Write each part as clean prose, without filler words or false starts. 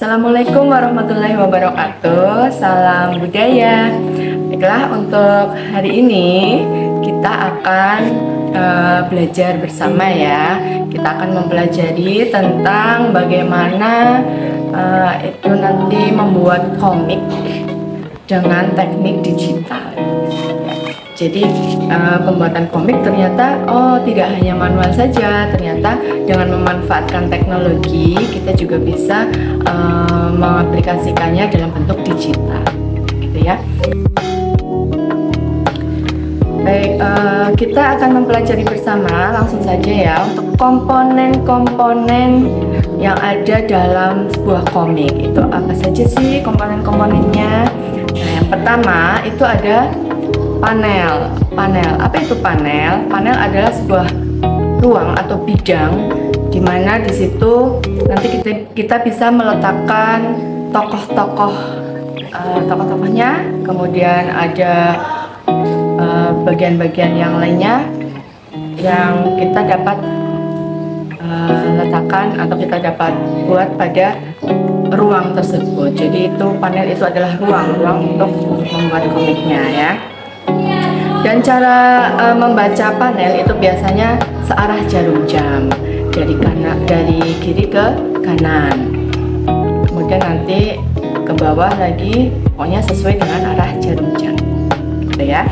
Assalamualaikum warahmatullahi wabarakatuh. Salam budaya. Baiklah, untuk hari ini kita akan belajar bersama ya. Kita akan mempelajari tentang bagaimana itu nanti membuat komik dengan teknik digital. Jadi pembuatan komik ternyata tidak hanya manual saja, ternyata dengan memanfaatkan teknologi kita juga bisa mengaplikasikannya dalam bentuk digital, gitu ya. Baik, kita akan mempelajari bersama langsung saja ya untuk komponen-komponen yang ada dalam sebuah komik. Itu apa saja sih komponen-komponennya? Nah, yang pertama itu ada panel. Apa itu panel? Panel adalah sebuah ruang atau bidang di mana di situ nanti kita bisa meletakkan tokohnya, kemudian ada bagian-bagian yang lainnya yang kita dapat letakkan atau kita dapat buat pada ruang tersebut. Jadi itu panel itu adalah ruang untuk membuat komiknya ya. Dan cara membaca panel itu biasanya searah jarum jam dari kiri ke kanan, kemudian nanti ke bawah lagi, pokoknya sesuai dengan arah jarum jam, gitu ya.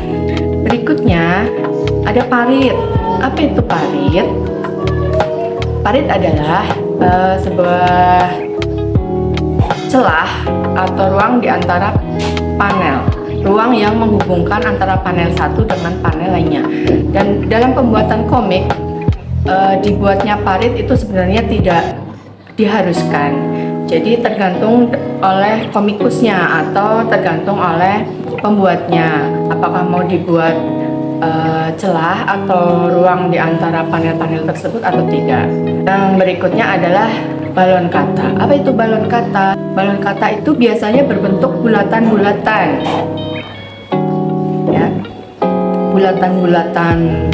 Berikutnya ada parit. Apa itu parit? Parit adalah sebuah celah atau ruang di antara panel. Ruang yang menghubungkan antara panel satu dengan panel lainnya. Dan dalam pembuatan komik, dibuatnya parit itu sebenarnya tidak diharuskan. Jadi tergantung oleh komikusnya atau tergantung oleh pembuatnya. Apakah mau dibuat celah atau ruang di antara panel-panel tersebut atau tidak. Yang berikutnya adalah balon kata. Apa itu balon kata? Balon kata itu biasanya berbentuk bulatan-bulatan. Ya, bulatan-bulatan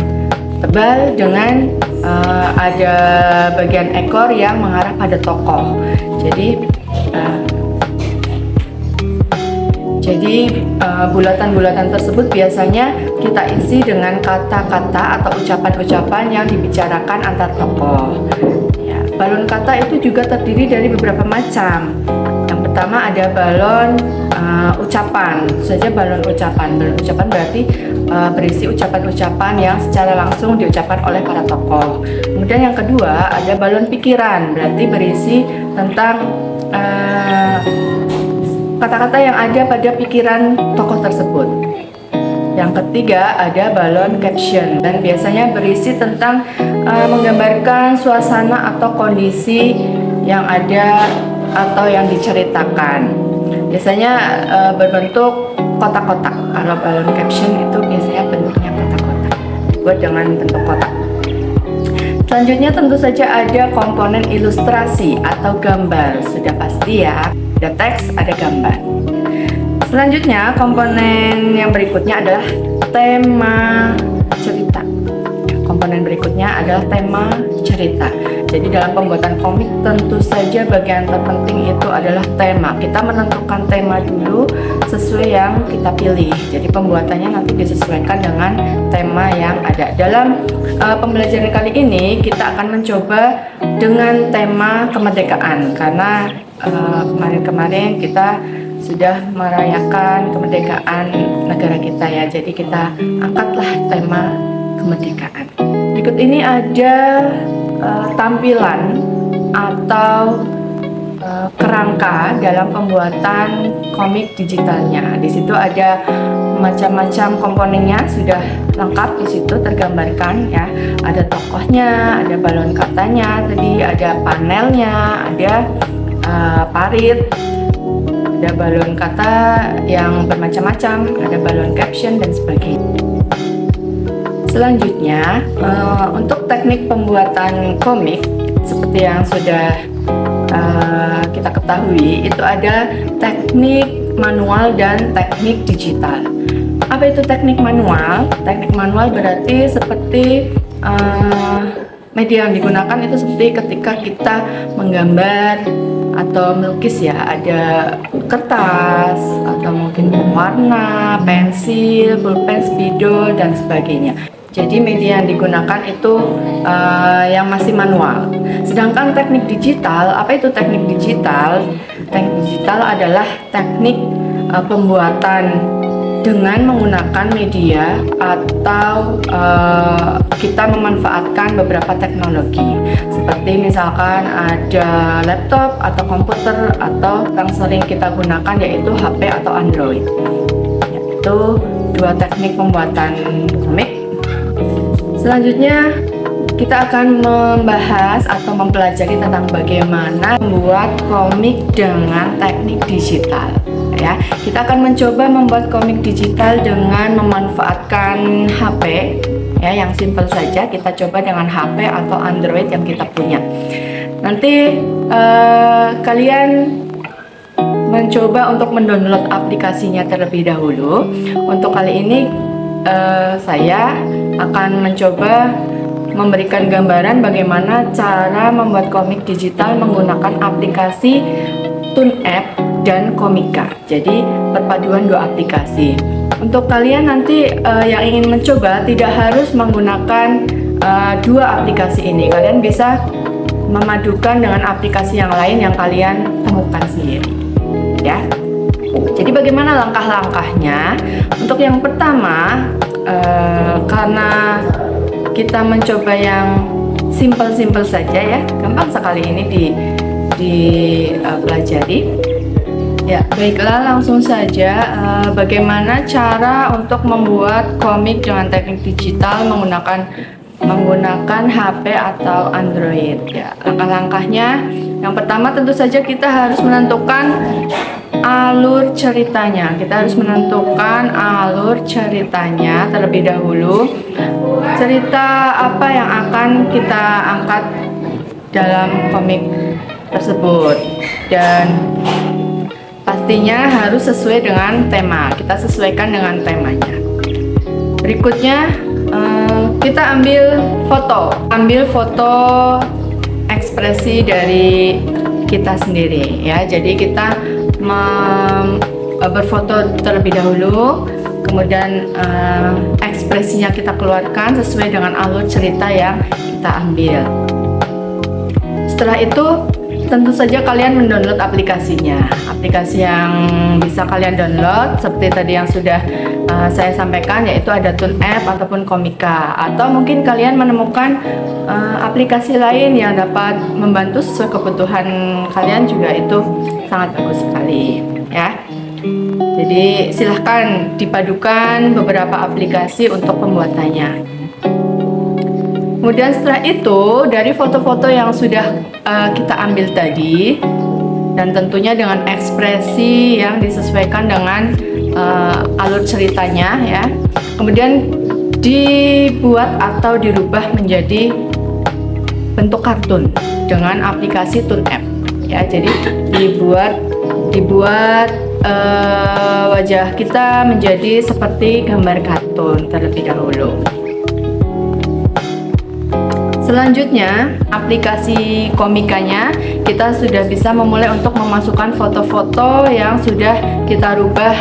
tebal dengan ada bagian ekor yang mengarah pada tokoh. Jadi bulatan-bulatan tersebut biasanya kita isi dengan kata-kata atau ucapan-ucapan yang dibicarakan antar tokoh. Ya, balon kata itu juga terdiri dari beberapa macam. Yang pertama ada balon ucapan, saja balon ucapan. Balon ucapan berarti berisi ucapan-ucapan yang secara langsung diucapkan oleh para tokoh. Kemudian yang kedua ada balon pikiran, berarti berisi tentang kata-kata yang ada pada pikiran tokoh tersebut. Yang ketiga ada balon caption, dan biasanya berisi tentang menggambarkan suasana atau kondisi yang ada atau yang diceritakan. Biasanya berbentuk kotak-kotak. Kalau balon caption itu biasanya bentuknya kotak-kotak, dibuat dengan bentuk kotak. Selanjutnya tentu saja ada komponen ilustrasi atau gambar. Sudah pasti ya, ada teks, ada gambar. Selanjutnya komponen yang berikutnya adalah tema cerita. Komponen berikutnya adalah tema cerita. Jadi dalam pembuatan komik tentu saja bagian terpenting itu adalah tema. Kita menentukan tema dulu sesuai yang kita pilih. Jadi pembuatannya nanti disesuaikan dengan tema yang ada. Dalam pembelajaran kali ini kita akan mencoba dengan tema kemerdekaan, karena kemarin-kemarin kita sudah merayakan kemerdekaan negara kita ya. Jadi kita angkatlah tema kemerdekaan. Berikut ini ada tampilan atau kerangka dalam pembuatan komik digitalnya. Di situ ada macam-macam komponennya, sudah lengkap di situ tergambarkan ya. Ada tokohnya, ada balon katanya, tadi ada panelnya, ada parit, ada balon kata yang bermacam-macam, ada balon caption dan sebagainya. Selanjutnya, untuk teknik pembuatan komik seperti yang sudah kita ketahui, itu ada teknik manual dan teknik digital. Apa itu teknik manual? Teknik manual berarti seperti media yang digunakan itu seperti ketika kita menggambar atau melukis ya, ada kertas atau mungkin pewarna, pensil, pulpen, spidol dan sebagainya. Jadi media yang digunakan itu yang masih manual. Sedangkan teknik digital, apa itu teknik digital? Teknik digital adalah teknik pembuatan dengan menggunakan media atau kita memanfaatkan beberapa teknologi seperti misalkan ada laptop atau komputer atau yang sering kita gunakan yaitu HP atau Android. Itu dua teknik pembuatan komik. Selanjutnya kita akan membahas atau mempelajari tentang bagaimana membuat komik dengan teknik digital. Ya, kita akan mencoba membuat komik digital dengan memanfaatkan HP, ya, yang simpel saja. Kita coba dengan HP atau Android yang kita punya. Nanti kalian mencoba untuk mendownload aplikasinya terlebih dahulu. Untuk kali ini saya akan mencoba memberikan gambaran bagaimana cara membuat komik digital menggunakan aplikasi ToonApp dan Komika. Jadi perpaduan dua aplikasi. Untuk kalian nanti yang ingin mencoba tidak harus menggunakan dua aplikasi ini. Kalian bisa memadukan dengan aplikasi yang lain yang kalian temukan sendiri. Ya. Jadi bagaimana langkah-langkahnya? Untuk yang pertama, karena kita mencoba yang simple-simple saja ya, gampang sekali ini dipelajari. Ya, baiklah, langsung saja bagaimana cara untuk membuat komik dengan teknik digital menggunakan HP atau Android. Ya, langkah-langkahnya yang pertama tentu saja kita harus menentukan alur ceritanya. Kita harus menentukan alur ceritanya terlebih dahulu. Cerita apa yang akan kita angkat dalam komik tersebut, dan pastinya harus sesuai dengan tema. Kita sesuaikan dengan temanya. Berikutnya kita ambil foto ekspresi dari kita sendiri ya. Jadi kita berfoto terlebih dahulu, kemudian ekspresinya kita keluarkan sesuai dengan alur cerita yang kita ambil. Setelah itu tentu saja kalian mendownload aplikasinya. Aplikasi yang bisa kalian download seperti tadi yang sudah saya sampaikan, yaitu ada ToonApp ataupun Komika, atau mungkin kalian menemukan aplikasi lain yang dapat membantu sesuai kebutuhan kalian juga, itu sangat bagus sekali ya. Jadi silahkan dipadukan beberapa aplikasi untuk pembuatannya. Kemudian setelah itu, dari foto-foto yang sudah kita ambil tadi, dan tentunya dengan ekspresi yang disesuaikan dengan alur ceritanya ya, kemudian dibuat atau dirubah menjadi bentuk kartun dengan aplikasi ToonApp ya. Jadi dibuat wajah kita menjadi seperti gambar kartun terlebih dahulu. Selanjutnya, aplikasi Komikanya kita sudah bisa memulai untuk memasukkan foto-foto yang sudah kita rubah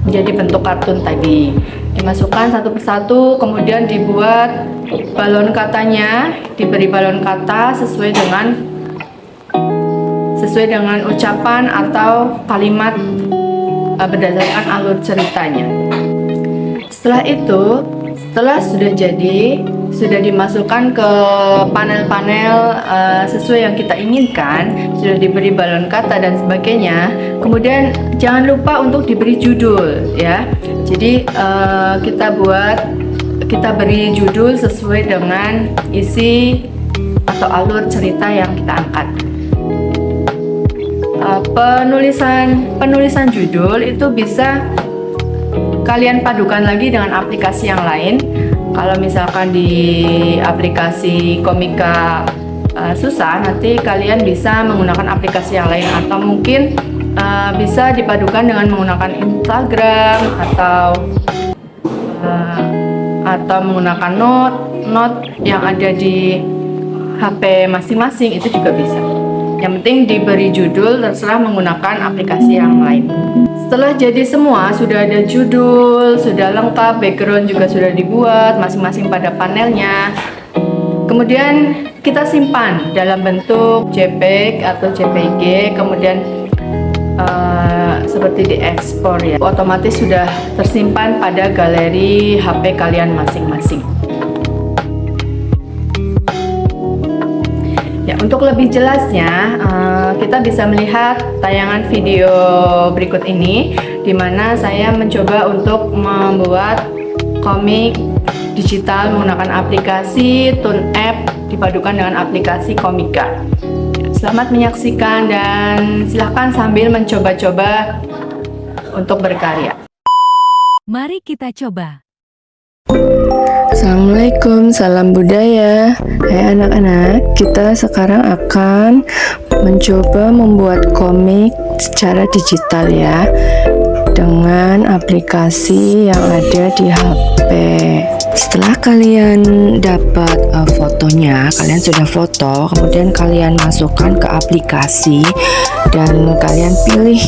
menjadi bentuk kartun tadi. Dimasukkan satu persatu, kemudian dibuat balon katanya, diberi balon kata sesuai dengan ucapan atau kalimat berdasarkan alur ceritanya. Setelah itu, setelah sudah jadi, sudah dimasukkan ke panel-panel sesuai yang kita inginkan, sudah diberi balon kata dan sebagainya. Kemudian jangan lupa untuk diberi judul ya. Jadi kita beri judul sesuai dengan isi atau alur cerita yang kita angkat. Penulisan judul itu bisa kalian padukan lagi dengan aplikasi yang lain. Kalau misalkan di aplikasi Komika susah, nanti kalian bisa menggunakan aplikasi yang lain, atau mungkin bisa dipadukan dengan menggunakan Instagram atau menggunakan note yang ada di HP masing-masing, itu juga bisa Yang penting diberi judul, terserah menggunakan aplikasi yang lain. Setelah jadi semua, sudah ada judul, sudah lengkap, background juga sudah dibuat masing-masing pada panelnya. Kemudian kita simpan dalam bentuk JPEG atau JPG, kemudian seperti diekspor ya. Otomatis sudah tersimpan pada galeri HP kalian masing-masing. Ya, untuk lebih jelasnya kita bisa melihat tayangan video berikut ini, di mana saya mencoba untuk membuat komik digital menggunakan aplikasi ToonApp dipadukan dengan aplikasi Komika. Selamat menyaksikan dan silahkan sambil mencoba-coba untuk berkarya. Mari kita coba. Assalamualaikum, salam budaya. Hai anak-anak, kita sekarang akan mencoba membuat komik secara digital ya, dengan aplikasi yang ada di HP. Setelah kalian dapat fotonya, kalian sudah foto, kemudian kalian masukkan ke aplikasi dan kalian pilih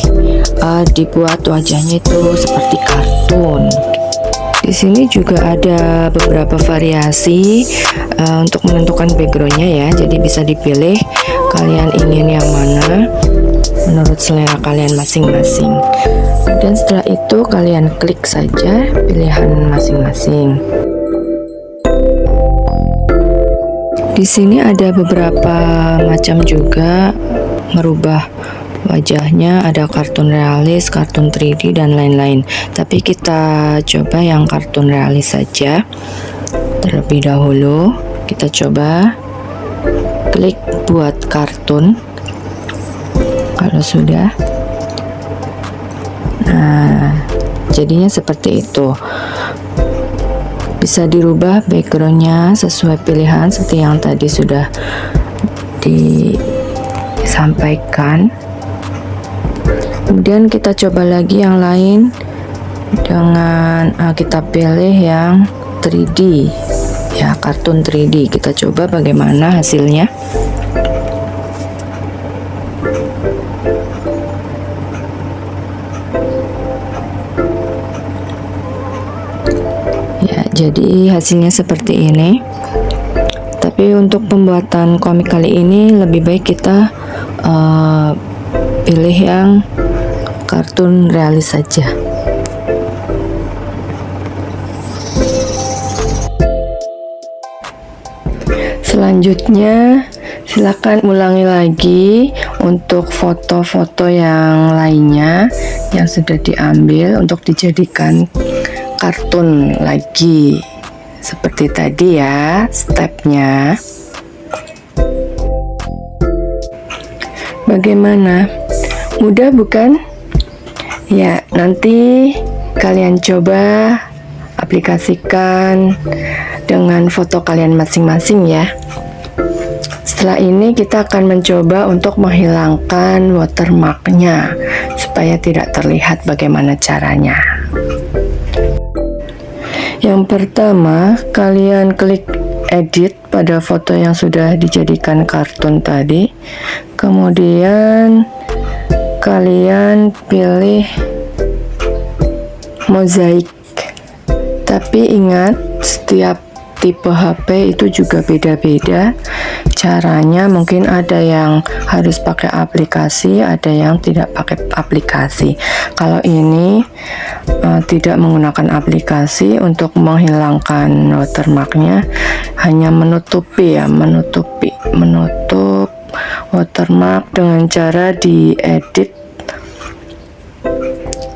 dibuat wajahnya itu seperti kartun. Di sini juga ada beberapa variasi untuk menentukan backgroundnya ya, jadi bisa dipilih kalian ingin yang mana menurut selera kalian masing-masing. Dan setelah itu kalian klik saja pilihan masing-masing. Di sini ada beberapa macam juga merubah wajahnya, ada kartun realis, kartun 3D dan lain-lain. Tapi kita coba yang kartun realis saja. Terlebih dahulu kita coba klik buat kartun. Kalau sudah, nah jadinya seperti itu. Bisa dirubah backgroundnya sesuai pilihan seperti yang tadi sudah disampaikan. Kemudian kita coba lagi yang lain dengan kita pilih yang 3D ya, kartun 3D. Kita coba bagaimana hasilnya. Ya, jadi hasilnya seperti ini. Tapi untuk pembuatan komik kali ini lebih baik kita pilih yang kartun realis saja. Selanjutnya silakan ulangi lagi untuk foto-foto yang lainnya yang sudah diambil untuk dijadikan kartun lagi seperti tadi ya stepnya. Bagaimana? Mudah bukan? Ya, nanti kalian coba aplikasikan dengan foto kalian masing-masing ya. Setelah ini kita akan mencoba untuk menghilangkan watermarknya supaya tidak terlihat bagaimana caranya. Yang pertama, kalian klik edit pada foto yang sudah dijadikan kartun tadi. Kemudian kalian pilih mozaik. Tapi ingat, setiap tipe HP itu juga beda-beda caranya. Mungkin ada yang harus pakai aplikasi, ada yang tidak pakai aplikasi. Kalau ini tidak menggunakan aplikasi, untuk menghilangkan watermarknya hanya menutup watermark dengan cara diedit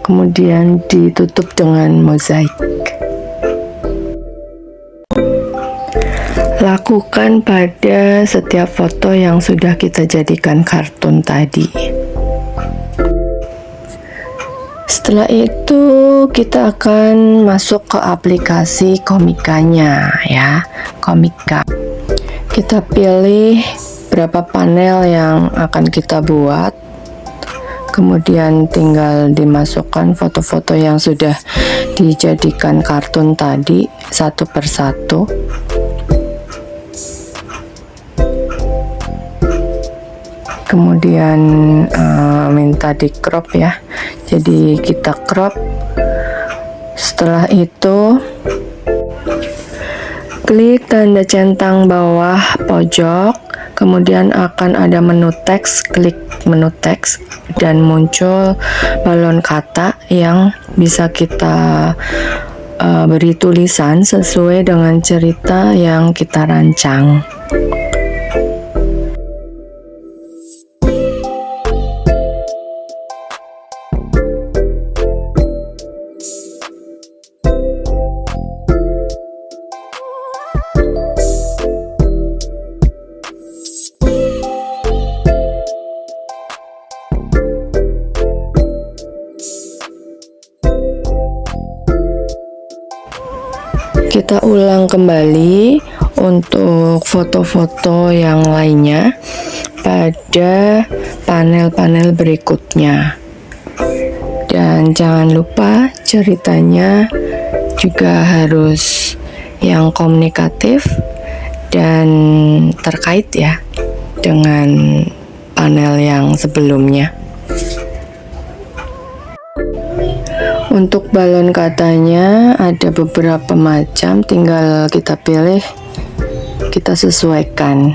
kemudian ditutup dengan mozaik. Lakukan pada setiap foto yang sudah kita jadikan kartun tadi. Setelah itu kita akan masuk ke aplikasi Komikanya ya, Komika. Kita pilih berapa panel yang akan kita buat, kemudian tinggal dimasukkan foto-foto yang sudah dijadikan kartun tadi satu persatu. kemudian minta di crop ya. Jadi kita crop. Setelah itu klik tanda centang bawah pojok, kemudian akan ada menu teks, klik menu teks dan muncul balon kata yang bisa kita beri tulisan sesuai dengan cerita yang kita rancang. Kita ulang kembali untuk foto-foto yang lainnya pada panel-panel berikutnya. Dan jangan lupa ceritanya juga harus yang komunikatif dan terkait ya dengan panel yang sebelumnya. Untuk balon katanya ada beberapa macam, tinggal kita pilih, kita sesuaikan.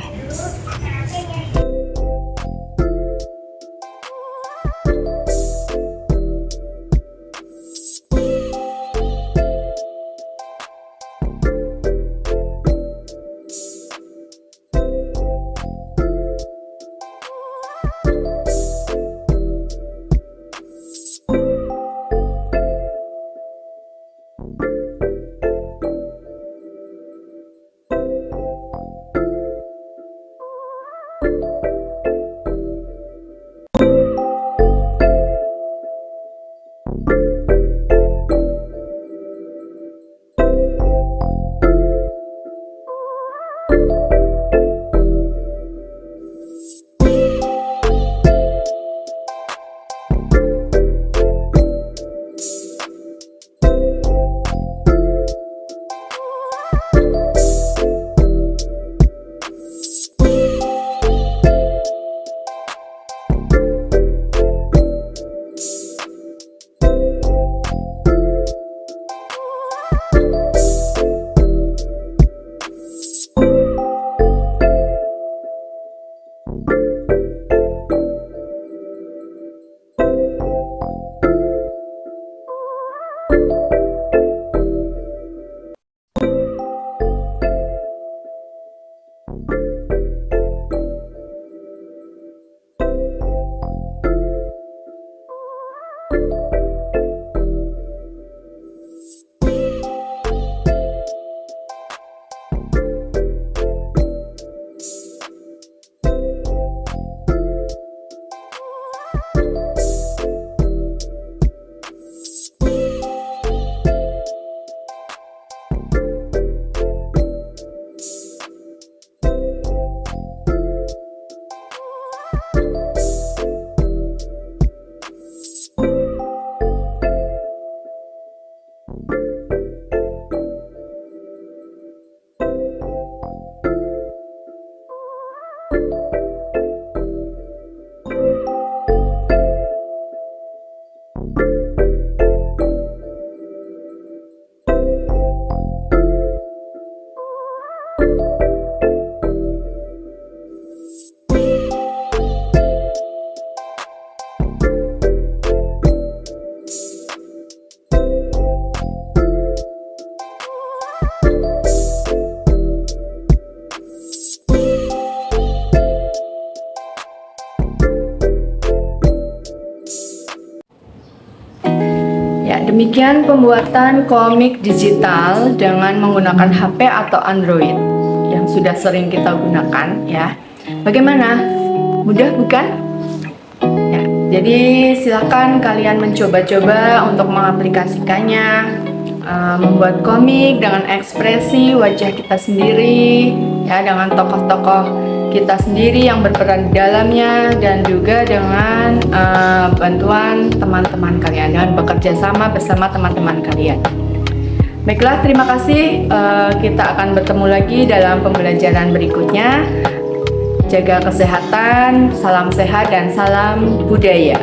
Ya, demikian pembuatan komik digital dengan menggunakan HP atau Android yang sudah sering kita gunakan ya. Bagaimana? Mudah bukan? Ya, jadi silakan kalian mencoba-coba untuk mengaplikasikannya, membuat komik dengan ekspresi wajah kita sendiri ya, dengan tokoh-tokoh kita sendiri yang berperan di dalamnya, dan juga dengan bantuan teman-teman kalian, dengan bekerja sama bersama teman-teman kalian. Baiklah, terima kasih. Kita akan bertemu lagi dalam pembelajaran berikutnya. Jaga kesehatan, salam sehat dan salam budaya.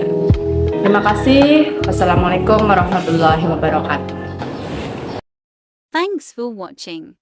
Terima kasih. Wassalamualaikum warahmatullahi wabarakatuh. Thanks for watching.